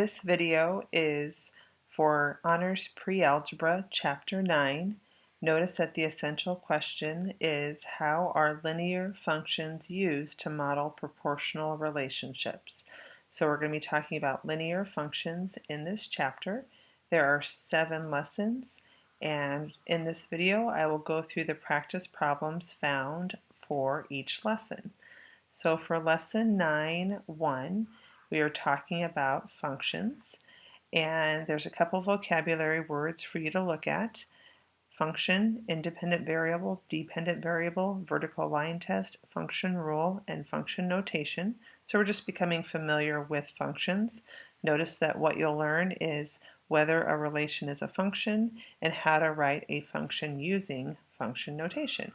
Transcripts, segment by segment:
This video is for Honors Pre-Algebra Chapter 9. Notice that the essential question is, how are linear functions used to model proportional relationships? So we're going to be talking about linear functions in this chapter. There are 7 lessons, and in this video I will go through the practice problems found for each lesson. So for lesson 9.1, we are talking about functions, and there's a couple vocabulary words for you to look at: function, independent variable, dependent variable, vertical line test, function rule, and function notation. So we're just becoming familiar with functions. Notice that what you'll learn is whether a relation is a function and how to write a function using function notation.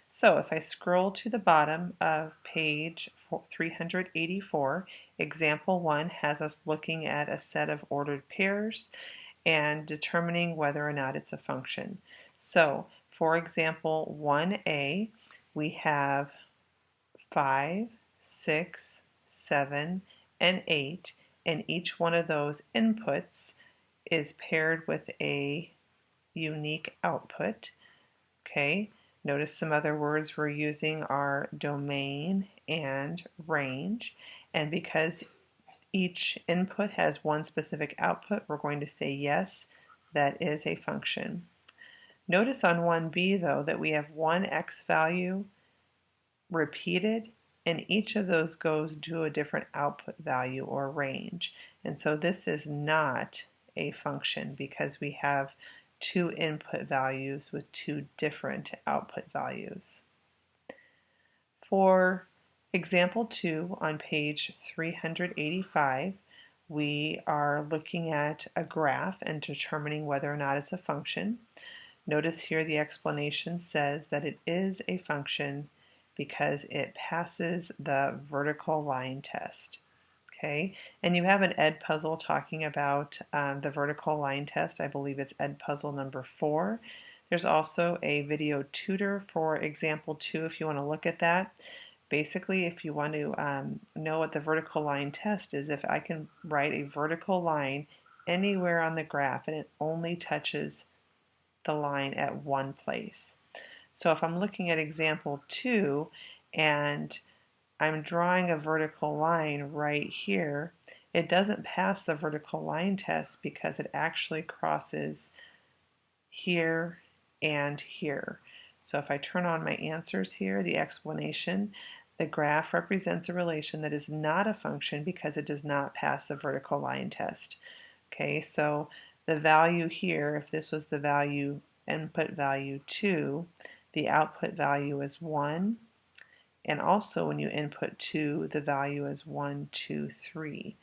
So if I scroll to the bottom of page 384, example 1 has us looking at a set of ordered pairs and determining whether or not it's a function. So for example 1a, we have 5, 6, 7, and 8, and each one of those inputs is paired with a unique output. Okay. Notice some other words we're using are domain and range, and because each input has one specific output, we're going to say yes, that is a function. Notice on 1b though that we have one x value repeated, and each of those goes to a different output value or range, and so this is not a function because we have 2 input values with 2 different output values. For example 2 on page 385, we are looking at a graph and determining whether or not it's a function. Notice here the explanation says that it is a function because it passes the vertical line test. Okay, and you have an Edpuzzle talking about the vertical line test. I believe it's Edpuzzle number 4. There's also a video tutor for example 2 if you want to look at that. Basically, if you want to know what the vertical line test is, if I can write a vertical line anywhere on the graph and it only touches the line at one place. So if I'm looking at example 2 and I'm drawing a vertical line right here, it doesn't pass the vertical line test because it actually crosses here and here. So if I turn on my answers here, the explanation, the graph represents a relation that is not a function because it does not pass the vertical line test. Okay, so the value here, if this was the value, input value 2, the output value is 1. And also when you input 2, the value is 1, 2, 3.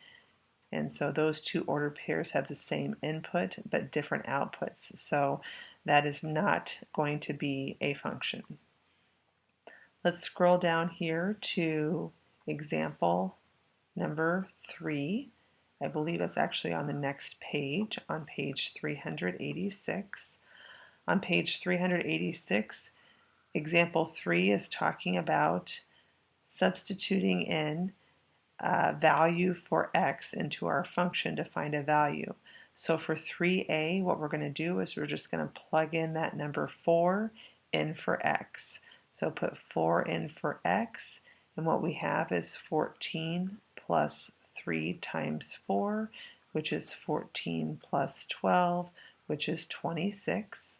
And so those 2 ordered pairs have the same input but different outputs. So that is not going to be a function. Let's scroll down here to example number 3. I believe it's actually on the next page, on page 386. On page 386, example 3 is talking about substituting in value for x into our function to find a value. So for 3a, what we're going to do is we're just going to plug in that number 4 in for x. So put 4 in for x, and what we have is 14 plus 3 times 4, which is 14 plus 12, which is 26.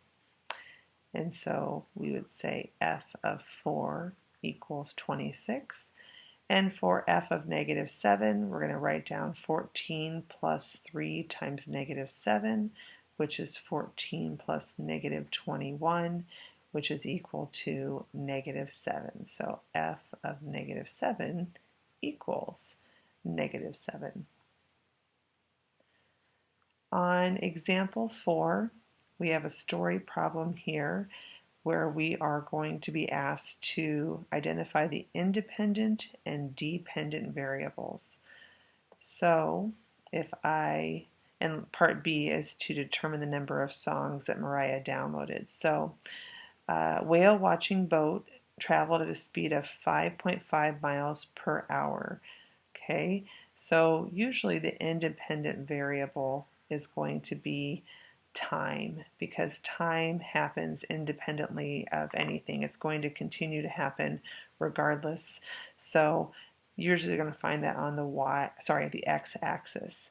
And so we would say f of 4 equals 26. And for f of negative 7, we're going to write down 14 plus 3 times negative 7, which is 14 plus negative 21, which is equal to negative 7. So f of negative 7 equals negative 7. On example 4, we have a story problem here where we are going to be asked to identify the independent and dependent variables. So and part B is to determine the number of songs that Mariah downloaded. So whale watching boat traveled at a speed of 5.5 miles per hour. Okay, So usually the independent variable is going to be time, because time happens independently of anything. It's going to continue to happen regardless. So usually you're going to find that on the x-axis.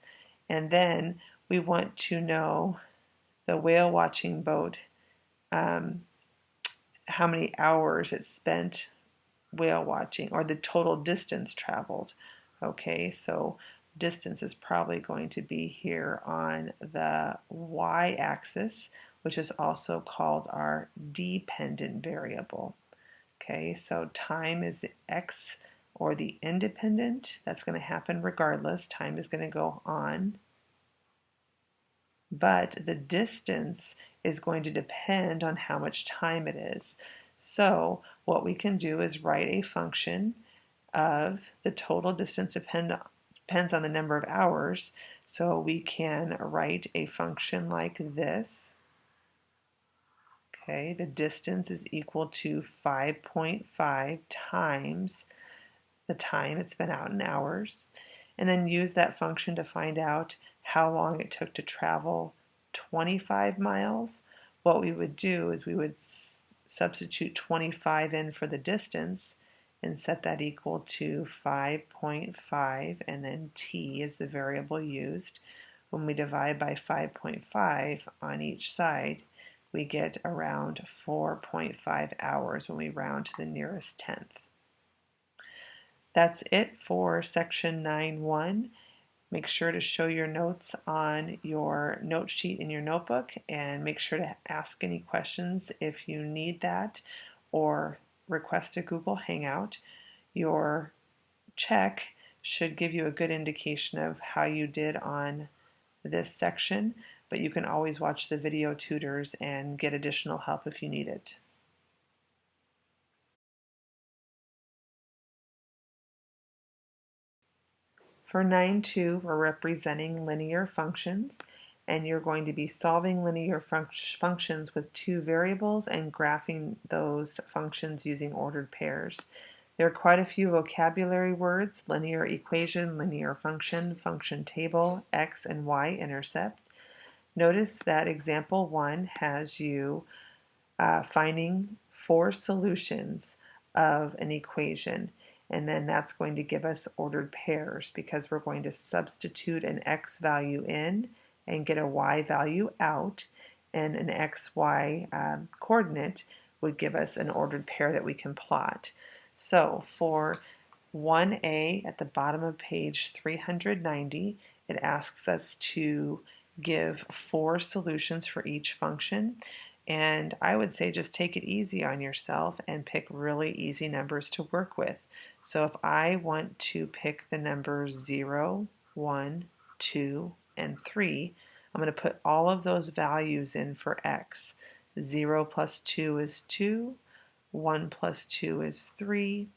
And then we want to know the whale watching boat, how many hours it spent whale watching, or the total distance traveled. Okay, so distance is probably going to be here on the y-axis, which is also called our dependent variable. Okay, so time is the x, or the independent. That's going to happen regardless. Time is going to go on. But the distance is going to depend on how much time it is. So what we can do is write a function of the total distance depends on the number of hours. So we can write a function like this. Okay, the distance is equal to 5.5 times the time it's been out in hours, and then use that function to find out how long it took to travel 25 miles. What we would do is we would substitute 25 in for the distance and set that equal to 5.5, and then t is the variable used. When we divide by 5.5 on each side, we get around 4.5 hours when we round to the nearest tenth. That's it for section 9.1. Make sure to show your notes on your note sheet in your notebook, and make sure to ask any questions if you need that, or request a Google Hangout. Your check should give you a good indication of how you did on this section, but you can always watch the video tutors and get additional help if you need it. For 9.2, we're representing linear functions, and you're going to be solving linear functions with two variables and graphing those functions using ordered pairs. There are quite a few vocabulary words: linear equation, linear function, function table, x and y intercept. Notice that example 1 has you finding 4 solutions of an equation, and then that's going to give us ordered pairs, because we're going to substitute an x value in and get a y value out, and an xy coordinate would give us an ordered pair that we can plot. So for 1a at the bottom of page 390, it asks us to give 4 solutions for each function. And I would say just take it easy on yourself and pick really easy numbers to work with. So if I want to pick the numbers 0, 1, 2, and 3, I'm going to put all of those values in for x. 0 plus 2 is 2, 1 plus 2 is 3,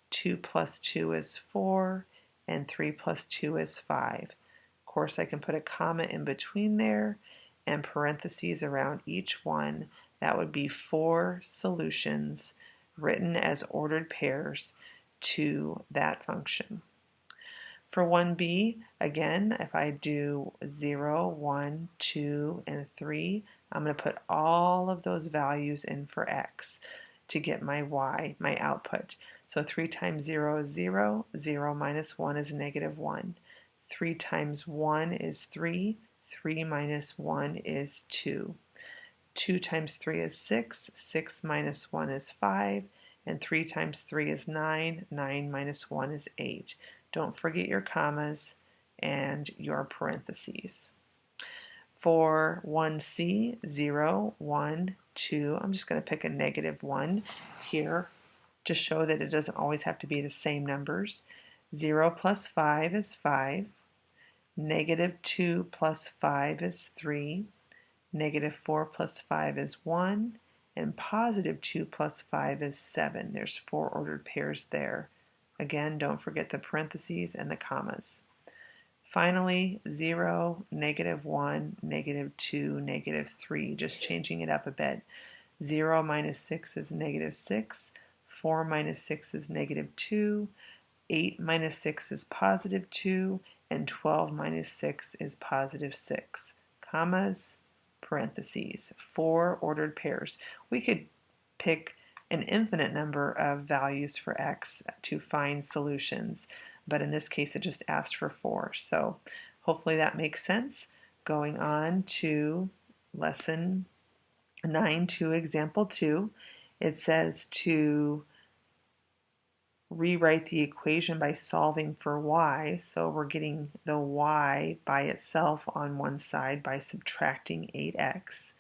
2 plus 2 is 4, and 3 plus 2 is 5. Of course, I can put a comma in between there and parentheses around each one. That would be 4 solutions written as ordered pairs to that function. For 1b, again, if I do 0, 1, 2, and 3, I'm going to put all of those values in for x to get my y, my output. So 3 times 0 is 0, 0 minus 1 is negative 1. 3 times 1 is 3, 3 minus 1 is 2. 2 times 3 is 6, 6 minus 1 is 5, and 3 times 3 is 9, 9 minus 1 is 8. Don't forget your commas and your parentheses. For 1c, 0, 1, 2, I'm just going to pick a negative 1 here to show that it doesn't always have to be the same numbers. 0 plus 5 is 5. Negative 2 plus 5 is 3. Negative 4 plus 5 is 1. And positive 2 plus 5 is 7. There's 4 ordered pairs there. Again, don't forget the parentheses and the commas. Finally, 0, negative 1, negative 2, negative 3, just changing it up a bit. 0 minus 6 is negative 6. 4 minus 6 is negative 2. 8 minus 6 is positive 2, and 12 minus 6 is positive 6. Commas, parentheses, 4 ordered pairs. We could pick an infinite number of values for x to find solutions, but in this case it just asked for 4. So hopefully that makes sense. Going on to lesson 9 to example 2, it says to rewrite the equation by solving for y. So we're getting the y by itself on one side by subtracting 8x.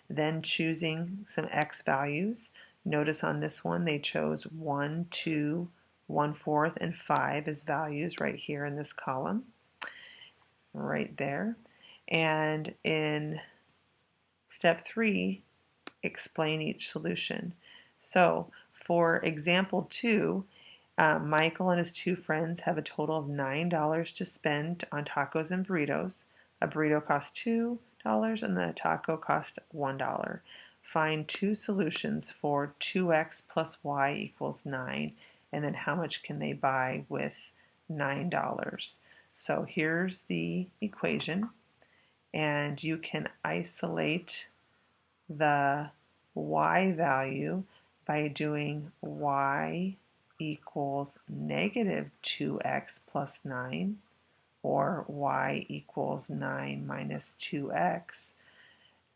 Then choosing some x values. Notice on this one they chose 1, 2, 1/4, and 5 as values right here in this column, right there. And in step 3, explain each solution. So for example 2, Michael and his 2 friends have a total of $9 to spend on tacos and burritos. A burrito costs $2 and the taco costs $1. Find 2 solutions for 2x plus y equals 9, and then how much can they buy with $9? So here's the equation, and you can isolate the y value by doing y equals negative 2x plus 9, or y equals 9 minus 2x.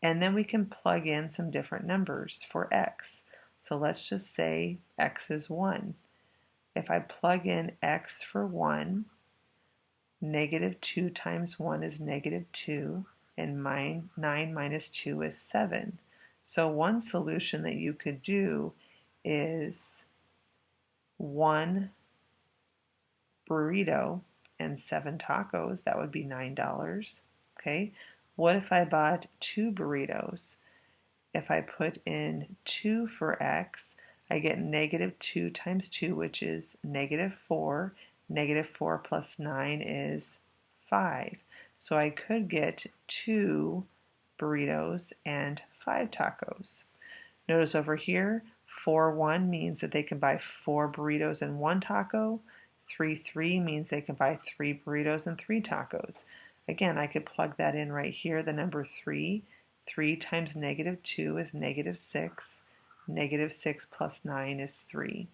And then we can plug in some different numbers for x. So let's just say x is 1. If I plug in x for 1, negative 2 times 1 is negative 2, and 9 minus 2 is 7. So one solution that you could do is 1 burrito and 7 tacos. That would be $9. Okay. What if I bought 2 burritos? If I put in 2 for x, I get negative 2 times 2, which is negative 4. Negative 4 plus 9 is 5. So I could get 2 burritos and 5 tacos. Notice over here, 4-1 means that they can buy 4 burritos and 1 taco. 3-3 means they can buy 3 burritos and 3 tacos. Again, I could plug that in right here, the number 3. 3 times negative 2 is negative 6. Negative 6 plus 9 is 3.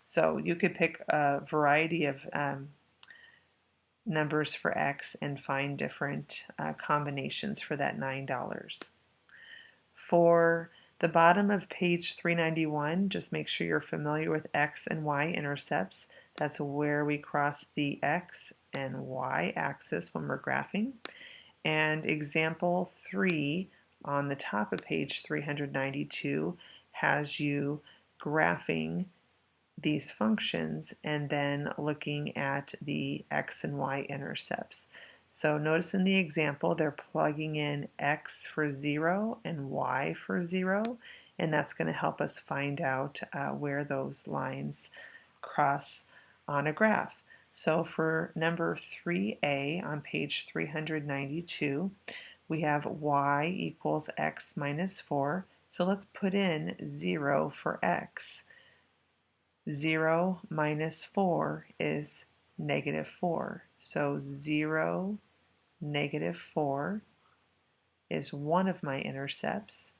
So you could pick a variety of numbers for x and find different combinations for that $9. For the bottom of page 391, just make sure you're familiar with x and y intercepts. That's where we cross the x and y axis when we're graphing. And example 3 on the top of page 392 has you graphing these functions and then looking at the x and y intercepts. So notice in the example they're plugging in x for 0 and y for 0, and that's going to help us find out where those lines cross on a graph. So for number 3a on page 392, we have y equals x minus 4. So let's put in 0 for x. 0 minus 4 is negative 4. So 0, negative 4 is one of my intercepts.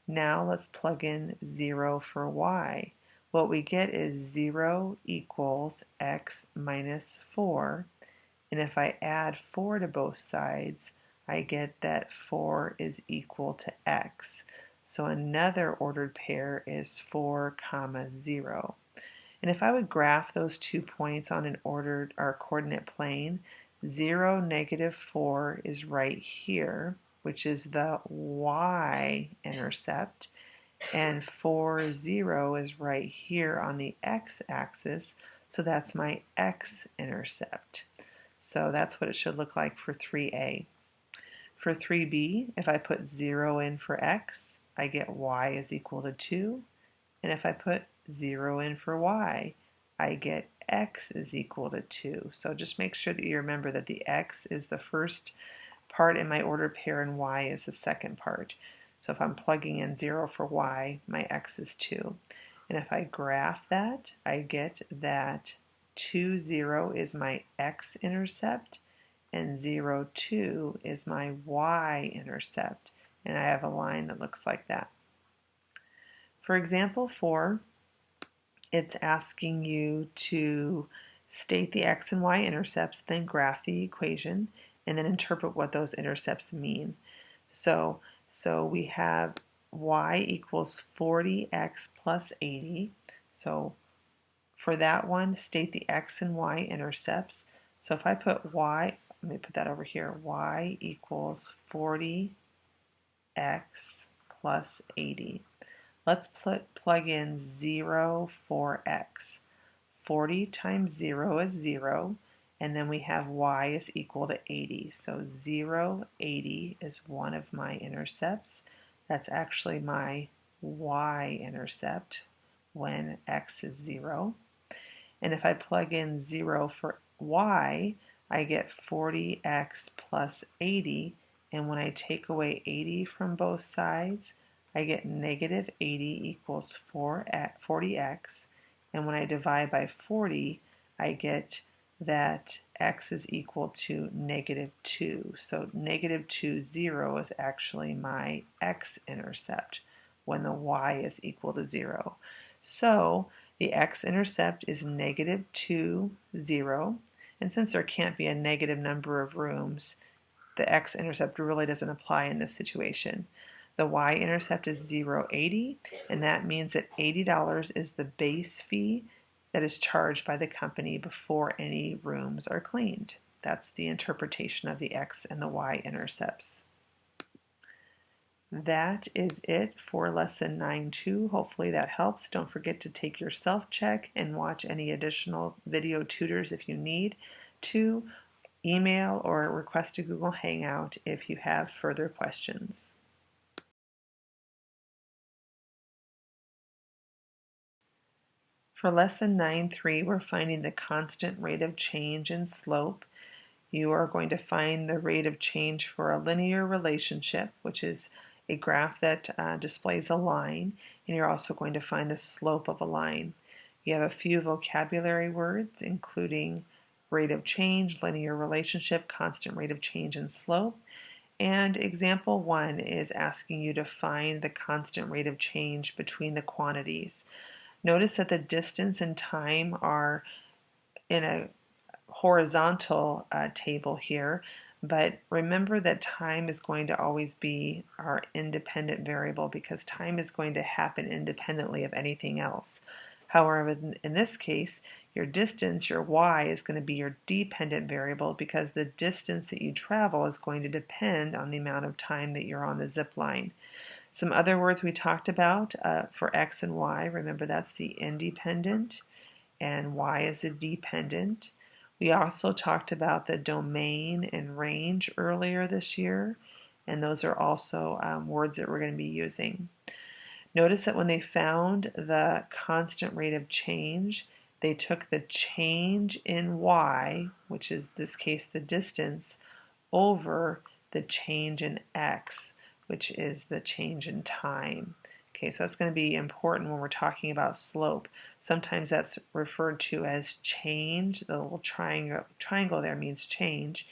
Now let's plug in 0 for y. What we get is 0 equals x minus 4. And if I add 4 to both sides, I get that 4 is equal to x. So another ordered pair is 4, 0. And if I would graph those 2 points on an ordered or coordinate plane, 0, negative 4 is right here, which is the y-intercept, and 4, 0 is right here on the x-axis, so that's my x-intercept. So that's what it should look like for 3a. For 3b, if I put 0 in for x, I get y is equal to 2, and if I put 0 in for y, I get x is equal to 2. So just make sure that you remember that the x is the first part in my ordered pair and y is the second part. So if I'm plugging in 0 for y, my x is 2. And if I graph that, I get that 2, 0 is my x-intercept, and 0, 2 is my y-intercept. And I have a line that looks like that. For example 4, it's asking you to state the x and y intercepts, then graph the equation, and then interpret what those intercepts mean. So we have y equals 40x plus 80. So for that one, state the x and y intercepts. So if I put y, let me put that over here, y equals 40x plus 80. Let's plug in 0 for x. 40 times 0 is 0, and then we have y is equal to 80. So 0, 80 is one of my intercepts. That's actually my y-intercept when x is 0. And if I plug in 0 for y, I get 40x plus 80, and when I take away 80 from both sides, I get negative 80 equals 40x, and when I divide by 40, I get that x is equal to negative 2. So negative 2, 0 is actually my x-intercept when the y is equal to 0. So the x-intercept is negative 2, 0, and since there can't be a negative number of rooms, the x-intercept really doesn't apply in this situation. The y-intercept is 0, 80, and that means that $80 is the base fee that is charged by the company before any rooms are cleaned. That's the interpretation of the x and the y-intercepts. That is it for lesson 9.2. Hopefully that helps. Don't forget to take your self-check and watch any additional video tutors if you need to. Email or request a Google Hangout if you have further questions. For lesson 9.3, we're finding the constant rate of change in slope. You are going to find the rate of change for a linear relationship, which is a graph that displays a line, and you're also going to find the slope of a line. You have a few vocabulary words, including rate of change, linear relationship, constant rate of change, and slope. And example 1 is asking you to find the constant rate of change between the quantities. Notice that the distance and time are in a horizontal table here, but remember that time is going to always be our independent variable because time is going to happen independently of anything else. However, in this case, your distance, your y, is going to be your dependent variable because the distance that you travel is going to depend on the amount of time that you're on the zip line. Some other words we talked about for x and y, remember that's the independent and y is the dependent. We also talked about the domain and range earlier this year, and those are also words that we're going to be using. Notice that when they found the constant rate of change, they took the change in y, which is this case the distance, over the change in x, which is the change in time. Okay, so that's going to be important when we're talking about slope. Sometimes that's referred to as change. The little triangle there means change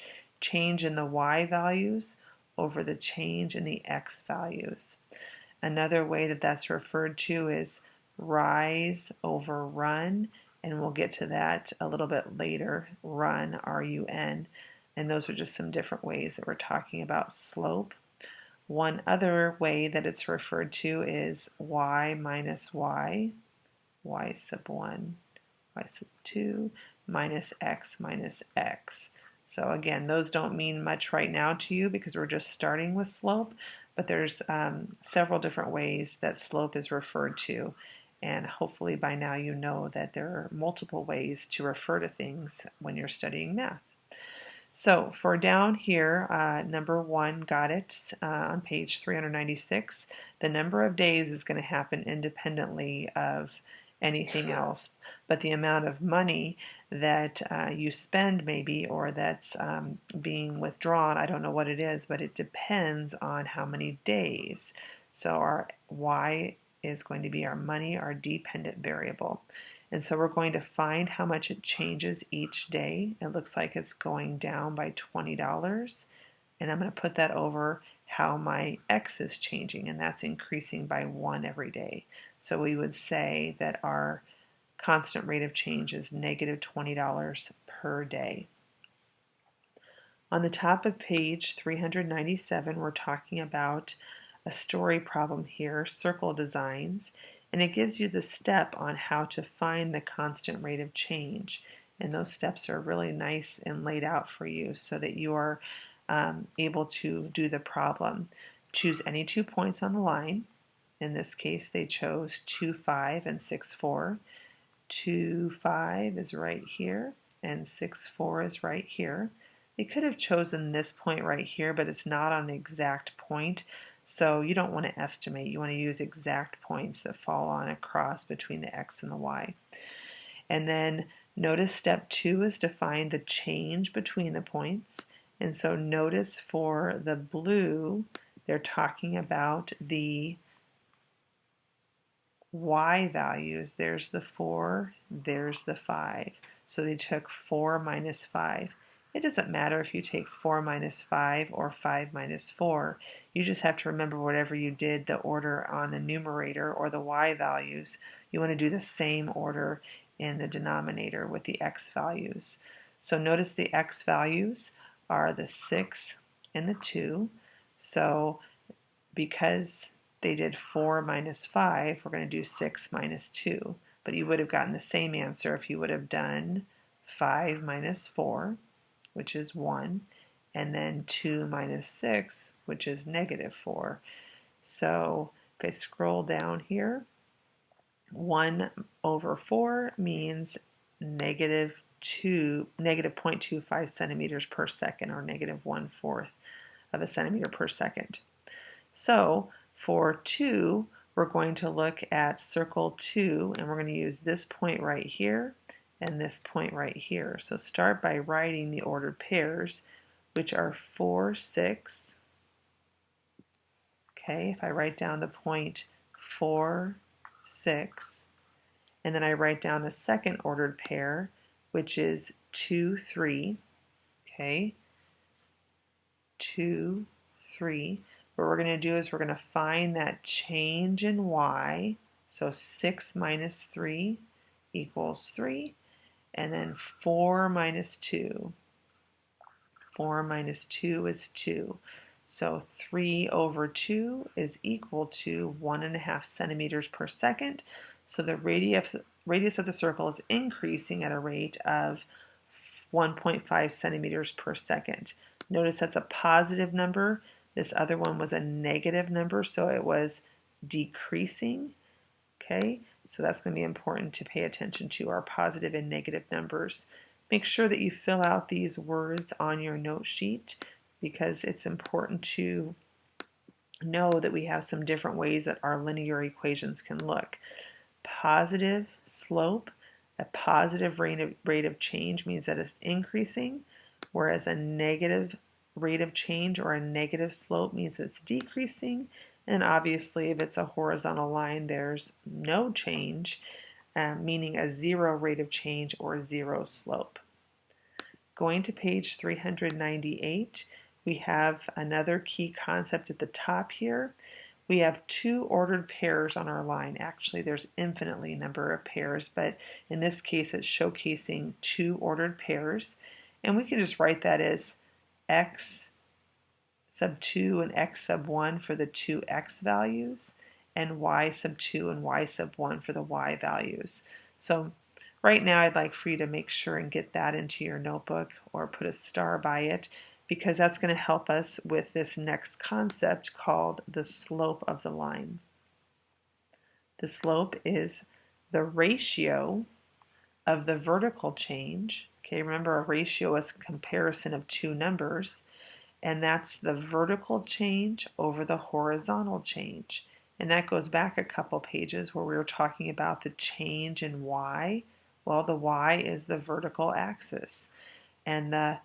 in the y values over the change in the x values. Another way that that's referred to is rise over run, and we'll get to that a little bit later, run, R-U-N, and those are just some different ways that we're talking about slope. One other way that it's referred to is y minus y sub 1, y sub 2, minus x. So again, those don't mean much right now to you because we're just starting with slope, but there's several different ways that slope is referred to, and hopefully by now you know that there are multiple ways to refer to things when you're studying math. So for down here, number 1, got it, on page 396, the number of days is going to happen independently of anything else, but the amount of money that you spend maybe, or that's being withdrawn, I don't know what it is, but it depends on how many days. So our y is going to be our money, our dependent variable. And so we're going to find how much it changes each day. It looks like it's going down by $20. And I'm going to put that over how my X is changing, and that's increasing by 1 every day. So we would say that our constant rate of change is negative $20 per day. On the top of page 397, we're talking about a story problem here, circle designs, and it gives you the step on how to find the constant rate of change. And those steps are really nice and laid out for you so that you are able to do the problem. Choose any 2 points on the line. In this case, they chose 2, 5, and 6, 4. 2, 5 is right here, and 6, 4 is right here. They could have chosen this point right here, but it's not on an exact point, so you don't want to estimate. You want to use exact points that fall on a cross between the X and the Y. And then notice step 2 is to find the change between the points. And so notice for the blue, they're talking about the Y values. There's the 4, there's the 5. So they took 4 minus 5. It doesn't matter if you take 4 minus 5 or 5 minus 4. You just have to remember whatever you did, the order on the numerator or the Y values, you want to do the same order in the denominator with the X values. So notice the X values are the 6 and the 2. So because they did 4 minus 5, we're going to do 6 minus 2. But you would have gotten the same answer if you would have done 5 minus 4, which is 1, and then 2 minus 6, which is negative 4. So if I scroll down here, 1 over 4 means negative 0.25 centimeters per second, or negative 1/4 of a centimeter per second. So for 2, we're going to look at circle 2, and we're going to use this point right here and this point right here. So start by writing the ordered pairs, which are 4, 6. Okay, if I write down the point 4, 6, and then I write down the second ordered pair, which is 2, 3. Okay, 2, 3. What we're going to do is we're going to find that change in Y. So 6 minus 3 equals 3. And then 4 minus 2. 4 minus 2 is 2. So 3 over 2 is equal to 1.5 centimeters per second. So the radius of the circle is increasing at a rate of 1.5 centimeters per second. Notice that's a positive number. This other one was a negative number, so it was decreasing. Okay, so that's going to be important to pay attention to, our positive and negative numbers. Make sure that you fill out these words on your note sheet, because it's important to know that we have some different ways that our linear equations can look. Positive slope, a positive rate of change means that it's increasing, whereas a negative rate of change or a negative slope means it's decreasing. And obviously if it's a horizontal line, there's no change, meaning a 0 rate of change or 0 slope. Going to page 398, we have another key concept at the top here. We have 2 ordered pairs on our line. Actually, there's infinitely a number of pairs, but in this case it's showcasing 2 ordered pairs. And we can just write that as x sub 2 and x sub 1 for the 2 x values, and y sub 2 and y sub 1 for the y values. So right now I'd like for you to make sure and get that into your notebook or put a star by it, because that's going to help us with this next concept called the slope of the line. The slope is the ratio of the vertical change. Okay, remember a ratio is a comparison of 2 numbers, and that's the vertical change over the horizontal change. And that goes back a couple pages where we were talking about the change in y. Well, the y is the vertical axis, and the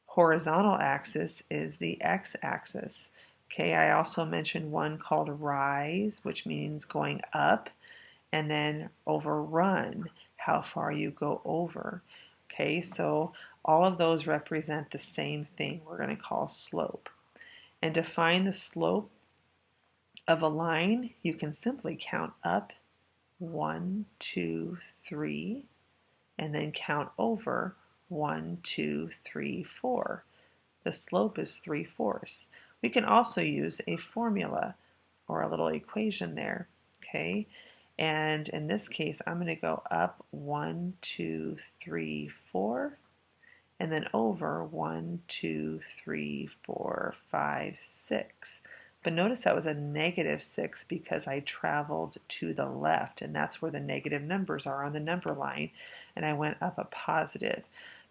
horizontal axis is the x-axis. Okay, I also mentioned one called rise, which means going up, and then overrun, how far you go over. Okay, so all of those represent the same thing we're going to call slope. And to find the slope of a line, you can simply count up 1, 2, 3, and then count over 1, 2, 3, 4. The slope is 3/4. We can also use a formula or a little equation there, okay? And in this case, I'm going to go up 1, 2, 3, 4, and then over 1, 2, 3, 4, 5, 6. But notice that was a -6 because I traveled to the left, and that's where the negative numbers are on the number line, and I went up a positive.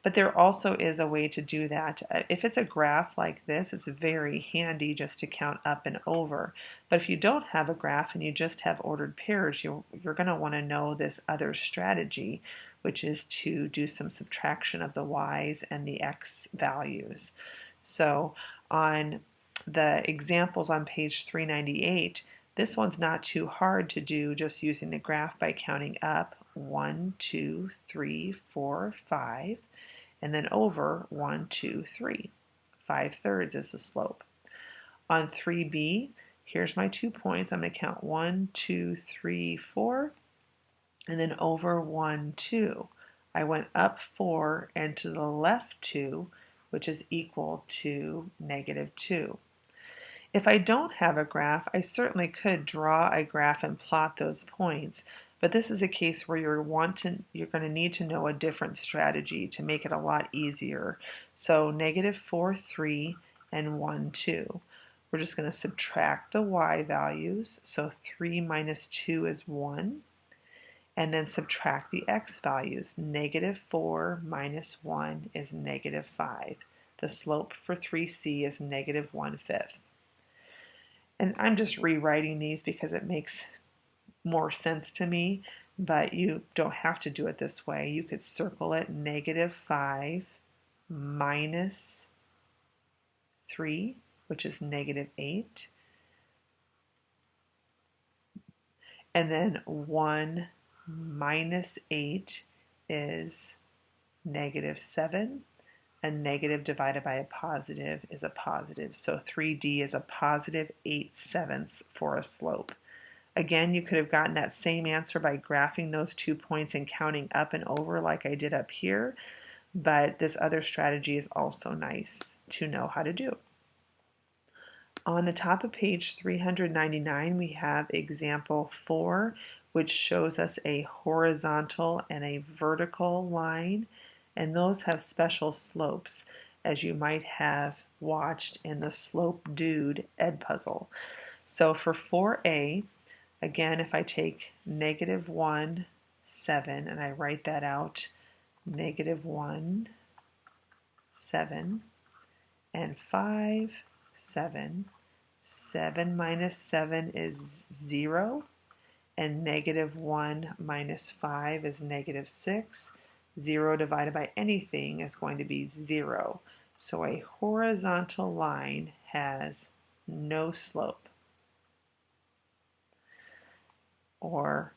But there also is a way to do that. If it's a graph like this, it's very handy just to count up and over. But if you don't have a graph and you just have ordered pairs, you're going to want to know this other strategy, which is to do some subtraction of the y's and the x values. So on the examples on page 398, this one's not too hard to do just using the graph by counting up 1, 2, 3, 4, 5, and then over 1, 2, 3. 5/3 is the slope. On 3b, here's my 2 points. I'm going to count 1, 2, 3, 4, and then over 1, 2. I went up 4 and to the left 2, which is equal to -2. If I don't have a graph, I certainly could draw a graph and plot those points, but this is a case where you're going to need to know a different strategy to make it a lot easier. So -4, 3, and 1, 2. We're just going to subtract the y values, so 3 minus 2 is 1, and then subtract the x values. -4 minus 1 is -5. The slope for 3c is -1/5. And I'm just rewriting these because it makes more sense to me, but you don't have to do it this way. You could circle it -5 minus 3, which is -8, and then 1 minus 8 is -7. A negative divided by a positive is a positive. So 3D is a positive 8/7 for a slope. Again, you could have gotten that same answer by graphing those 2 points and counting up and over like I did up here, but this other strategy is also nice to know how to do. On the top of page 399, we have example 4, which shows us a horizontal and a vertical line, and those have special slopes, as you might have watched in the Slope Dude Edpuzzle. So for 4a, again, if I take -1, 7, and I write that out, -1, 7, and 5, 7. 7 minus 7 is 0, and -1 minus 5 is -6. 0 divided by anything is going to be 0. So a horizontal line has no slope, or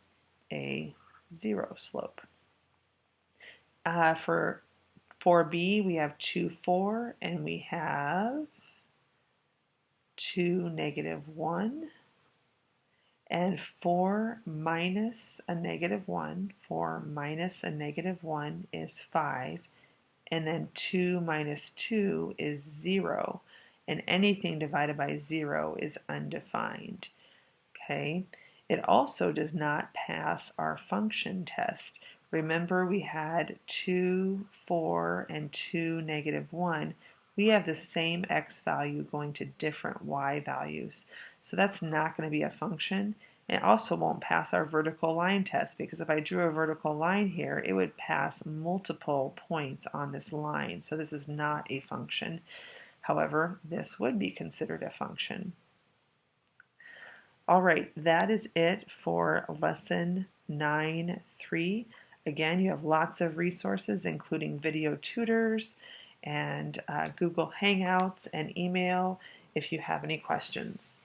a 0 slope. For 4b, we have 2, 4, and we have 2, -1, and 4 minus a -1. 4 minus a -1 is 5, and then 2 minus 2 is 0, and anything divided by 0 is undefined. Okay, it also does not pass our function test. Remember, we had 2, 4, and 2, -1. We have the same x value going to different y values. So that's not going to be a function. It also won't pass our vertical line test, because if I drew a vertical line here, it would pass multiple points on this line. So this is not a function. However, this would be considered a function. All right, that is it for lesson 9.3. Again, you have lots of resources, including video tutors and Google Hangouts and email if you have any questions.